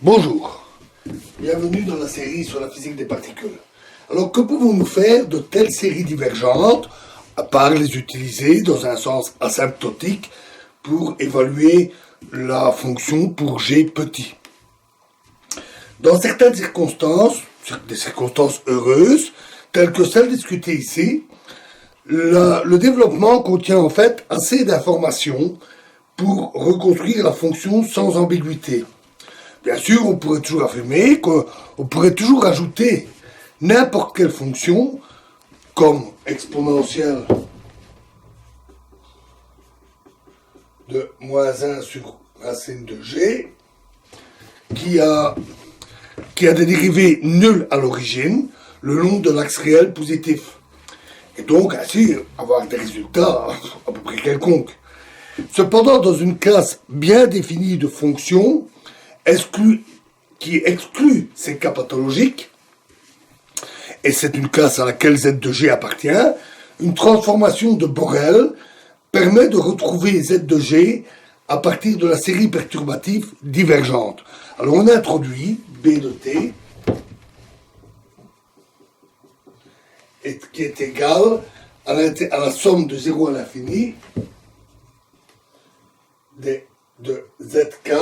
Bonjour, bienvenue dans la série sur la physique des particules. Alors que pouvons-nous faire de telles séries divergentes, à part les utiliser dans un sens asymptotique pour évaluer la fonction pour g petit? Dans certaines circonstances, des circonstances heureuses, telles que celles discutées ici, le développement contient en fait assez d'informations pour reconstruire la fonction sans ambiguïté. Bien sûr, on pourrait toujours affirmer qu'on pourrait toujours ajouter n'importe quelle fonction, comme exponentielle de moins 1 sur racine de g, qui a des dérivées nulles à l'origine, le long de l'axe réel positif. Et donc, ainsi, avoir des résultats à peu près quelconques. Cependant, dans une classe bien définie de fonctions, qui exclut ces cas pathologiques, et c'est une classe à laquelle z de g appartient, une transformation de Borel permet de retrouver z de g à partir de la série perturbative divergente. Alors on introduit b de t qui est égal à la somme de 0 à l'infini de zk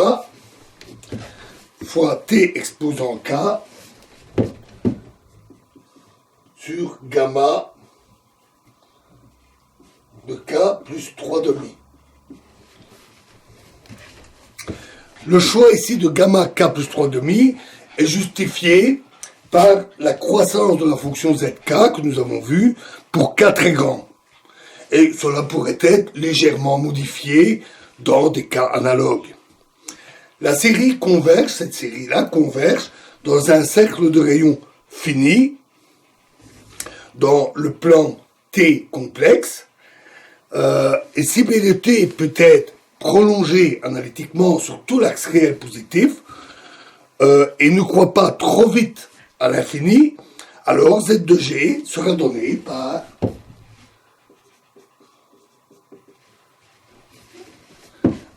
fois t exposant k sur gamma de k plus 3 demi. Le choix ici de gamma k plus 3 demi est justifié par la croissance de la fonction zk que nous avons vue pour k très grand. Et cela pourrait être légèrement modifié dans des cas analogues. La série converge, cette série-là converge dans un cercle de rayons fini, dans le plan T complexe, et si B de T peut être prolongé analytiquement sur tout l'axe réel positif, et ne croît pas trop vite à l'infini, alors Z de G sera donné par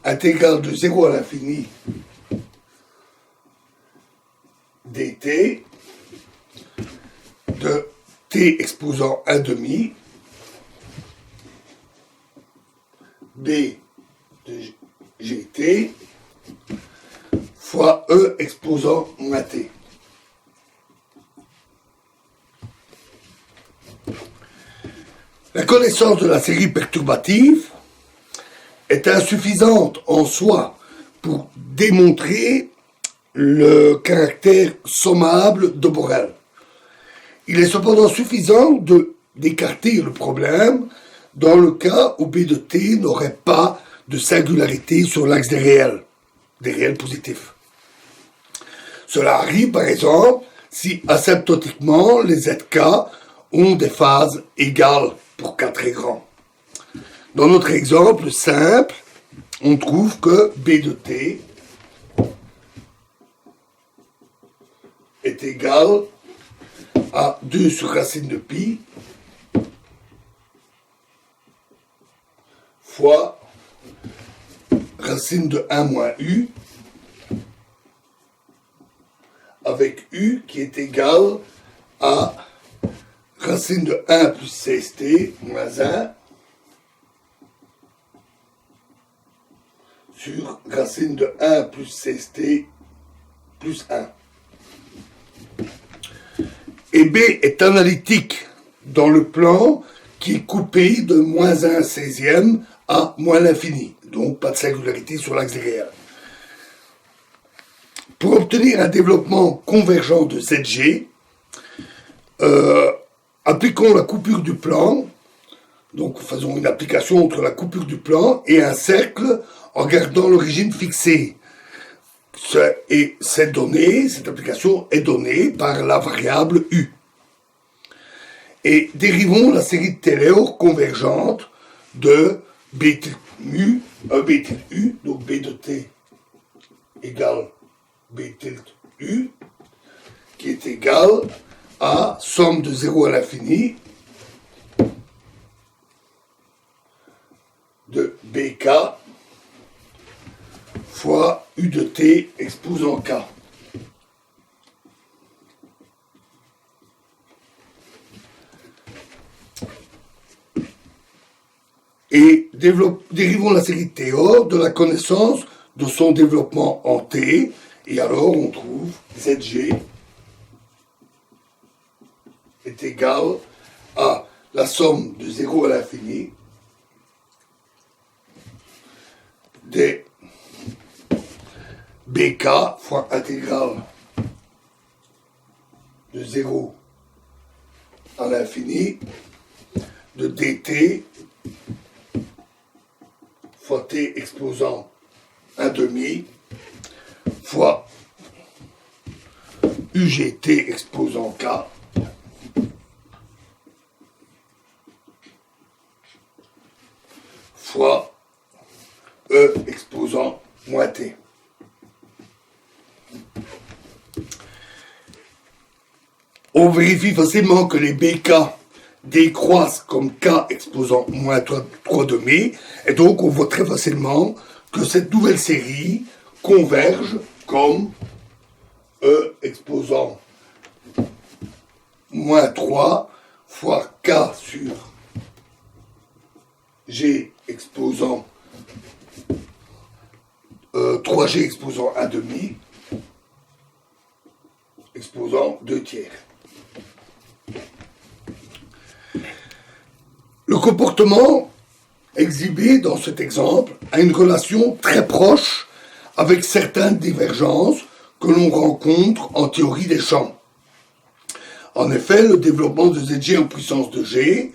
intégrale de 0 à l'infini dt de t exposant 1 demi b de gt fois e exposant moins t. La connaissance de la série perturbative est insuffisante en soi pour démontrer le caractère sommable de Borel. Il est cependant suffisant d'écarter le problème dans le cas où B de t n'aurait pas de singularité sur l'axe des réels positifs. Cela arrive par exemple si asymptotiquement les zk ont des phases égales pour k très grand. Dans notre exemple simple, on trouve que B de t est égal à 2 sur racine de pi fois racine de 1 moins u avec u qui est égal à racine de 1 plus 16t moins 1 sur racine de 1 plus 16t plus 1. Et B est analytique dans le plan qui est coupé de moins 1 16e à moins l'infini. Donc pas de singularité sur l'axe des réels. Pour obtenir un développement convergent de ZG, appliquons la coupure du plan. Donc faisons une application entre la coupure du plan et un cercle en gardant l'origine fixée. Et cette application est donnée par la variable u. Et dérivons la série de Taylor convergente de b tilde u, donc b de t égale b tilde u, qui est égal à somme de 0 à l'infini de bk fois u de t exposant k. Et dérivons la série de Taylor de la connaissance de son développement en T. Et alors on trouve ZG est égal à la somme de 0 à l'infini des BK fois intégrale de 0 à l'infini de dt fois t exposant 1 demi fois UGT exposant k fois E exposant moins t. On vérifie facilement que les BK décroissent comme K exposant moins 3 demi, et donc on voit très facilement que cette nouvelle série converge comme E exposant moins 3 fois K sur G exposant 3G exposant 1 demi exposant 2 tiers. Le comportement exhibé dans cet exemple a une relation très proche avec certaines divergences que l'on rencontre en théorie des champs. En effet, le développement de ZG en puissance de G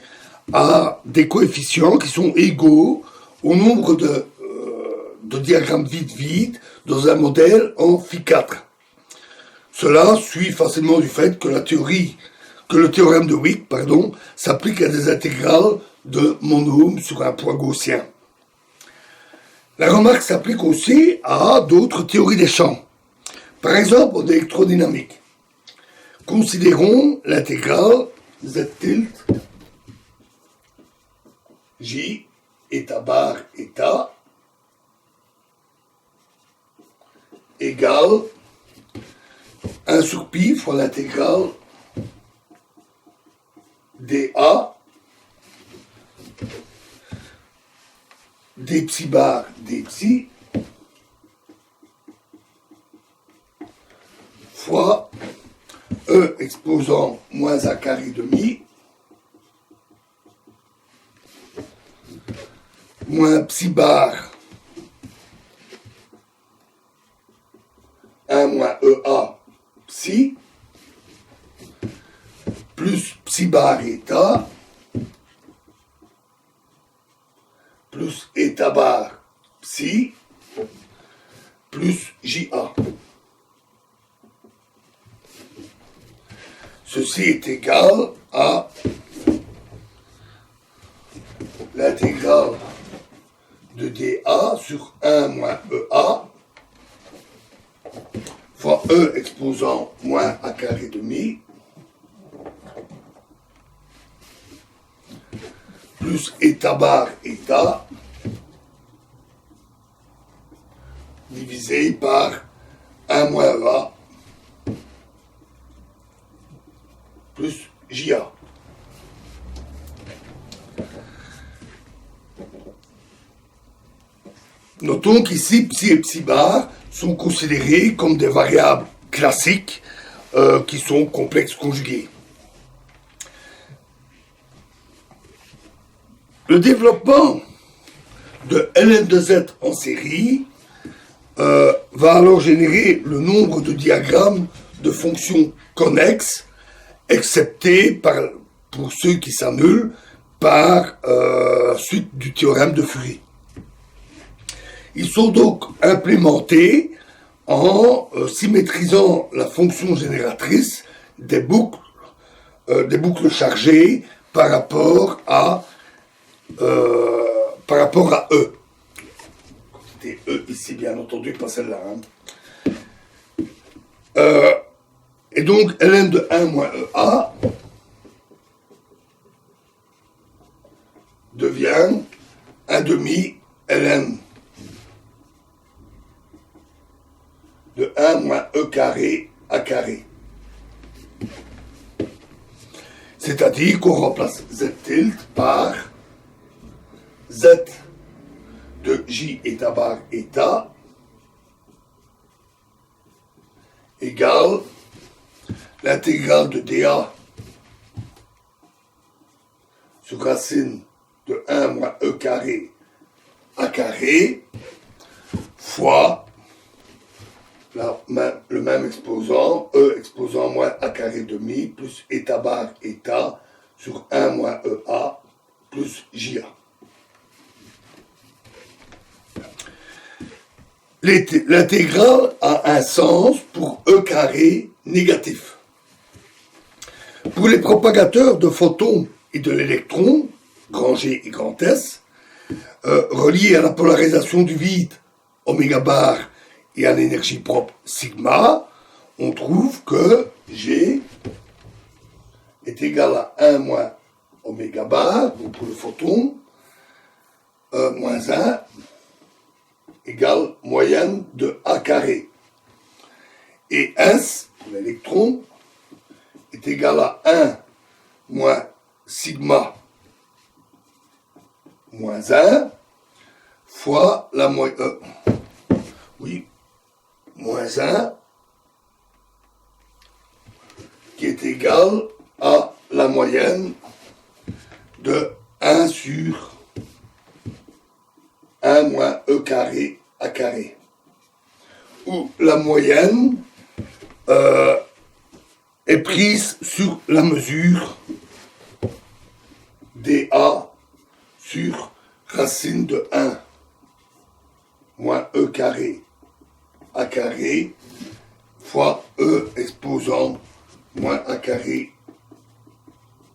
a des coefficients qui sont égaux au nombre de diagrammes vide-vide dans un modèle en phi4. Cela suit facilement du fait que le théorème de Wick, s'applique à des intégrales de monômes sur un point gaussien. La remarque s'applique aussi à d'autres théories des champs. Par exemple, en électrodynamique. Considérons l'intégrale Z tilde J état bar état égale 1 sur pi fois l'intégrale dA d psi bar d psi fois E exposant moins A carré demi moins psi bar 1 moins EA psi plus psi bar état plus état bar psi plus JA. Ceci est égal à l'intégrale de dA sur 1 moins EA fois E exposant moins A carré demi plus état bar état divisé par 1 moins EA plus JA. Notons qu'ici, psi et psi bar sont considérés comme des variables classiques qui sont complexes conjuguées. Le développement de Ln de Z en série va alors générer le nombre de diagrammes de fonctions connexes, excepté pour ceux qui s'annulent par suite du théorème de Fourier. Ils sont donc implémentés en symétrisant la fonction génératrice des boucles chargées par rapport à E. C'était E ici, bien entendu, pas celle-là. Et donc, Ln de 1 moins EA devient 1 demi Ln de 1 moins E carré A carré. C'est-à-dire qu'on remplace Z tilde par Z de J état bar état égale l'intégrale de dA sur racine de 1 moins E carré A carré fois le même exposant, E exposant moins A carré demi plus état bar état sur 1 moins EA plus JA. L'intégrale a un sens pour E carré négatif. Pour les propagateurs de photons et de l'électron, grand G et grand S, reliés à la polarisation du vide, oméga bar, et à l'énergie propre sigma, on trouve que G est égal à 1 moins oméga bar, donc pour le photon, moins 1 égale moyenne de A carré. Et S, pour l'électron, est égal à 1 moins sigma moins 1 fois la moyenne... moins 1 qui est égal à la moyenne de 1 sur 1 moins E carré A carré, où la moyenne est prise sur la mesure dA sur racine de 1 moins E carré A carré fois E exposant moins A carré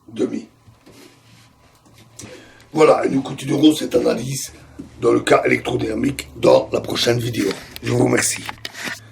demi. Voilà, et nous continuerons cette analyse dans le cas électrodynamique dans la prochaine vidéo. Je vous remercie.